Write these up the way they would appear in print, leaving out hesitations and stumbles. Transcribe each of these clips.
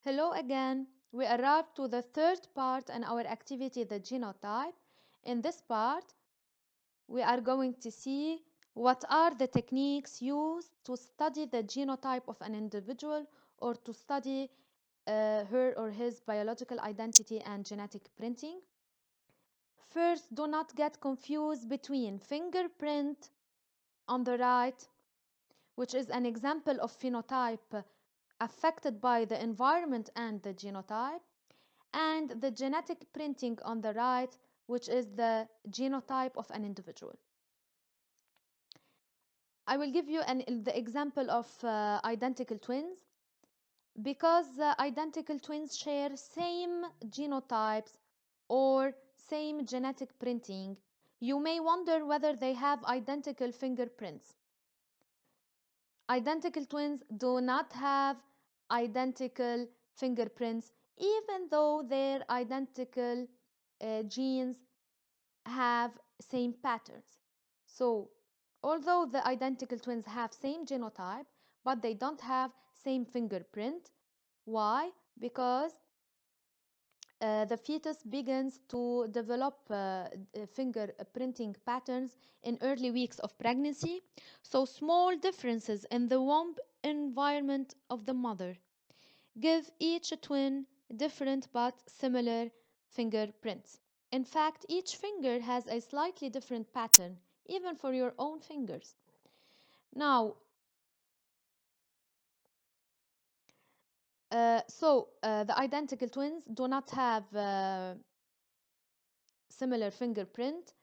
Hello again. We arrived to the third part in our activity, the genotype. In this part, we are going to see what are the techniques used to study the genotype of an individual or to study her or his biological identity and genetic printing. First, do not get confused between fingerprint on the right, which is an example of phenotype affected by the environment and the genotype, and the genetic printing on the right, which is the genotype of an individual. I will give you the example of identical twins. Because identical twins share same genotypes or same genetic printing, you may wonder whether they have identical fingerprints. Identical twins do not have identical fingerprints, even though their identical genes have same patterns. So, although the identical twins have same genotype, but they don't have same fingerprint. Why? Because the fetus begins to develop fingerprinting patterns in early weeks of pregnancy. So, small differences in the womb environment of the mother give each twin different but similar fingerprints. In fact, each finger has a slightly different pattern, even for your own fingers. Now, the identical twins do not have similar fingerprint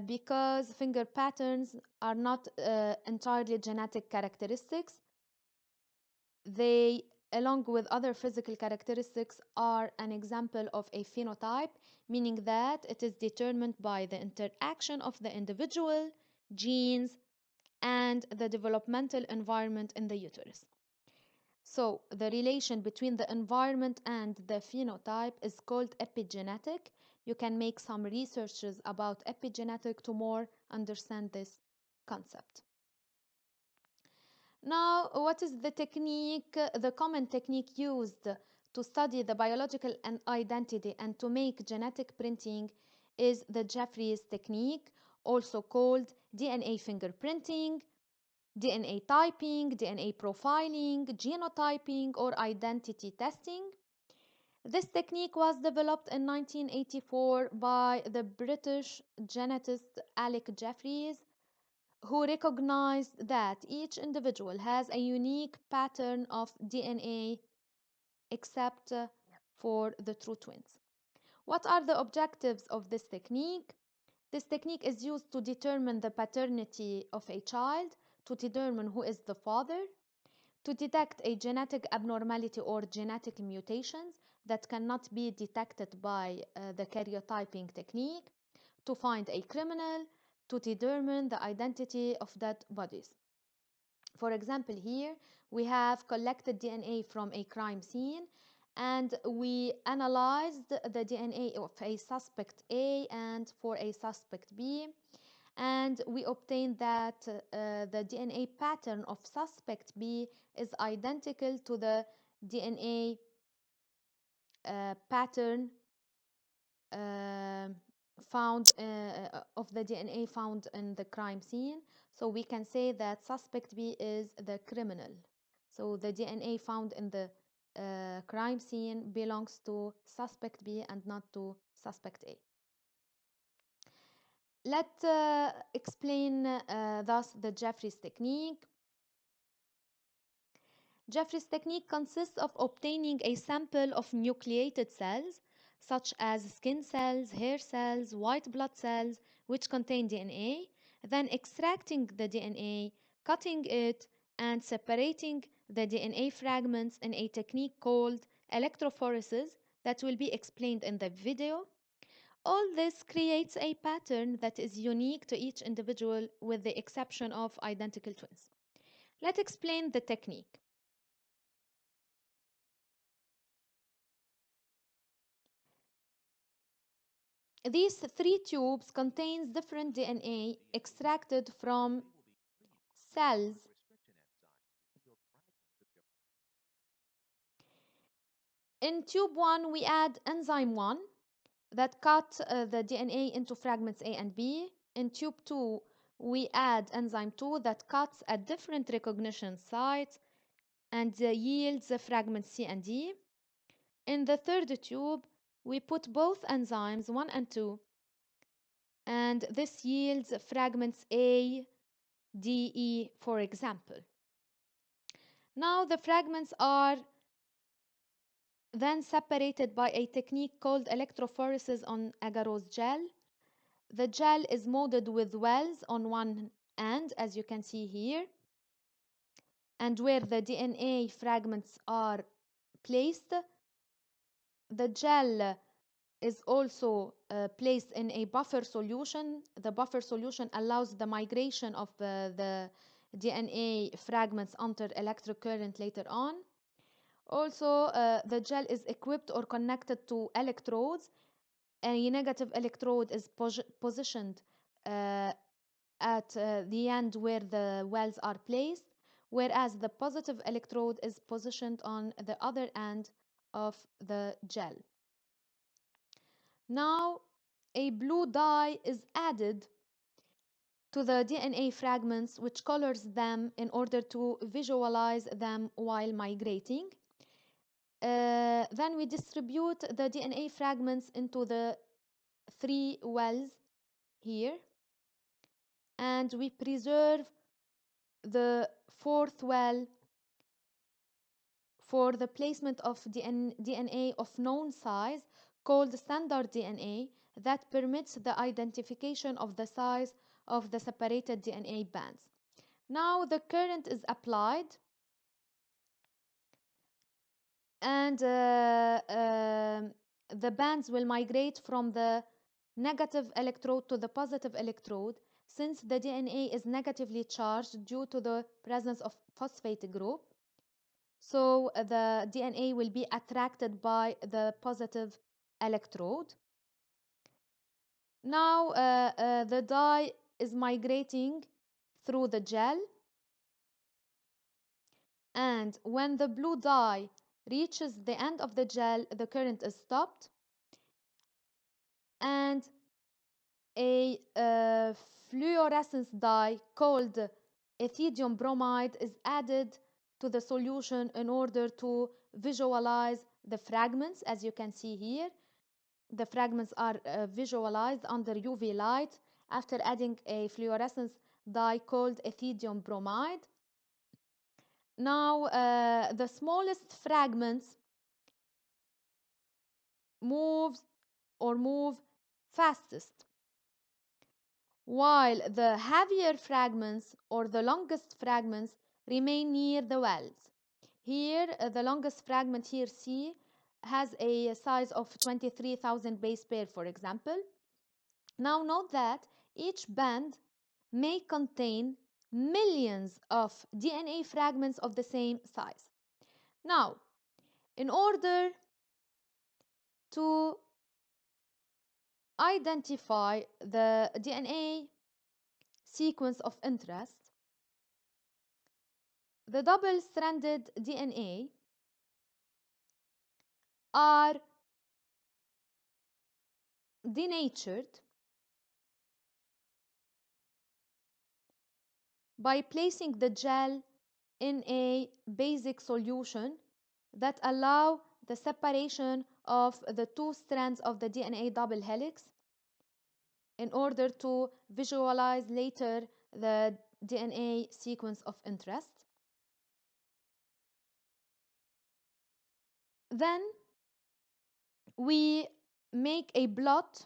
because finger patterns are not entirely genetic characteristics. They, along with other physical characteristics, are an example of a phenotype, meaning that it is determined by the interaction of the individual, genes, and the developmental environment in the uterus. So, the relation between the environment and the phenotype is called epigenetic. You can make some researches about epigenetic to more understand this concept. Now, what is the technique, the common technique used to study the biological identity and to make genetic printing is the Jeffreys technique, also called DNA fingerprinting, DNA typing, DNA profiling, genotyping, or identity testing. This technique was developed in 1984 by the British genetist Alec Jeffreys, who recognized that each individual has a unique pattern of DNA except for the true twins. What are the objectives of this technique? This technique is used to determine the paternity of a child, to determine who is the father, to detect a genetic abnormality or genetic mutations that cannot be detected by the karyotyping technique, to find a criminal, to determine the identity of dead bodies. For example, here we have collected DNA from a crime scene and we analyzed the DNA of a suspect A and for a suspect B, and we obtained that the DNA pattern of suspect B is identical to the DNA pattern uh, found of the DNA found in the crime scene. So we can say that suspect B is the criminal. So the DNA found in the crime scene belongs to suspect B and not to suspect A. Let's explain thus the Jeffreys technique. Jeffreys technique consists of obtaining a sample of nucleated cells, such as skin cells, hair cells, white blood cells, which contain DNA, then extracting the DNA, cutting it, and separating the DNA fragments in a technique called electrophoresis that will be explained in the video. All this creates a pattern that is unique to each individual with the exception of identical twins. Let's explain the technique. These three tubes contains different DNA extracted from cells In tube 1, we add enzyme 1 that cut the DNA into fragments A and B. In tube 2, we add enzyme 2 that cuts at different recognition sites and yields the fragments C and D. In the third tube, we put both enzymes 1 and 2, and this yields fragments A, D, E, for example. Now the fragments are then separated by a technique called electrophoresis on agarose gel. The gel is molded with wells on one end, as you can see here, and where the DNA fragments are placed. The gel is also placed in a buffer solution. The buffer solution allows the migration of the DNA fragments under electric current later on. Also, the gel is equipped or connected to electrodes. A negative electrode is positioned at the end where the wells are placed, whereas the positive electrode is positioned on the other end of the gel. Now, a blue dye is added to the DNA fragments, which colors them in order to visualize them while migrating. Then we distribute the DNA fragments into the 3 wells here, and we preserve the 4th well for the placement of DNA of known size called standard DNA that permits the identification of the size of the separated DNA bands. Now the current is applied, and the bands will migrate from the negative electrode to the positive electrode, since the DNA is negatively charged due to the presence of phosphate group. So the DNA will be attracted by the positive electrode. Now the dye is migrating through the gel, and when the blue dye reaches the end of the gel, the current is stopped, and a fluorescence dye called ethidium bromide is added to the solution in order to visualize the fragments. As you can see here, the fragments are visualized under UV light after adding a fluorescence dye called ethidium bromide. Now the smallest fragments move fastest, while the heavier fragments or the longest fragments remain near the wells. Here, the longest fragment here, C, has a size of 23,000 base pair, for example. Now note that each band may contain millions of DNA fragments of the same size. Now, in order to identify the DNA sequence of interest, the double-stranded DNA are denatured by placing the gel in a basic solution that allow the separation of the 2 strands of the DNA double helix in order to visualize later the DNA sequence of interest. Then we make a blot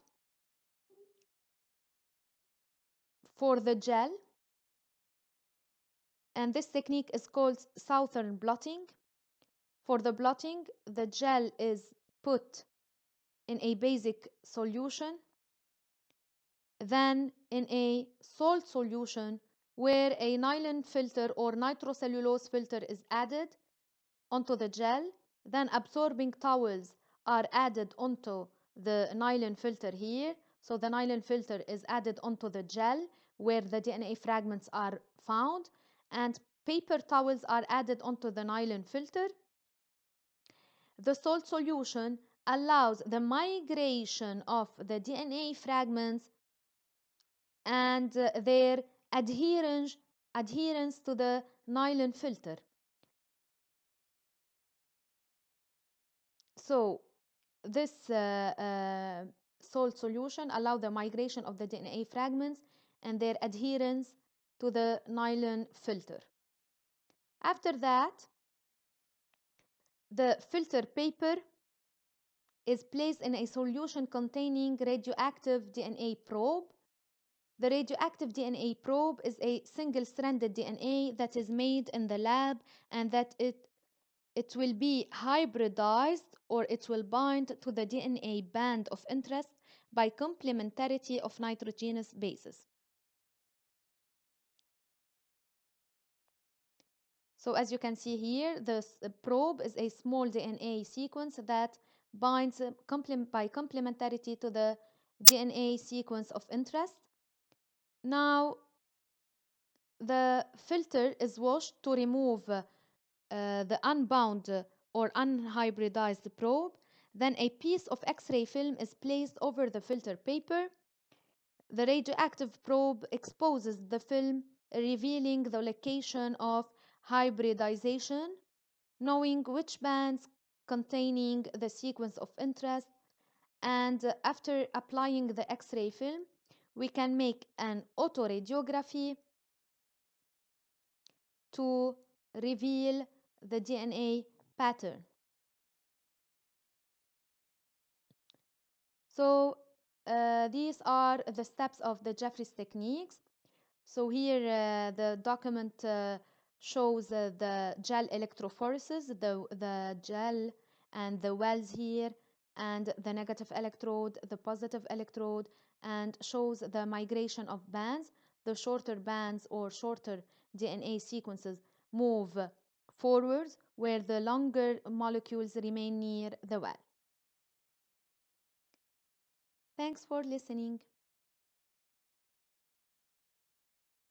for the gel, and this technique is called Southern blotting. For the blotting, the gel is put in a basic solution, then in a salt solution where a nylon filter or nitrocellulose filter is added onto the gel. Then absorbing towels are added onto the nylon filter here. So the nylon filter is added onto the gel where the DNA fragments are found, and paper towels are added onto the nylon filter. The salt solution allows the migration of the DNA fragments and their adherence, adherence to the nylon filter. So this salt solution allow the migration of the DNA fragments and their adherence to the nylon filter. After that, the filter paper is placed in a solution containing radioactive DNA probe. The radioactive DNA probe is a single-stranded DNA that is made in the lab, and that it will be hybridized, or it will bind to the DNA band of interest by complementarity of nitrogenous bases. So as you can see here, the probe is a small DNA sequence that binds by complementarity to the DNA sequence of interest. Now, the filter is washed to remove the unbound or unhybridized probe. Then a piece of X-ray film is placed over the filter paper. The radioactive probe exposes the film, revealing the location of hybridization. Knowing which bands containing the sequence of interest, and after applying the X-ray film, we can make an autoradiography to reveal the DNA pattern. So these are the steps of the Jeffries techniques. So here the document shows the gel electrophoresis, the gel and the wells here, and the negative electrode, the positive electrode, and shows the migration of bands. The shorter bands or shorter DNA sequences move forwards, where the longer molecules remain near the well. Thanks for listening.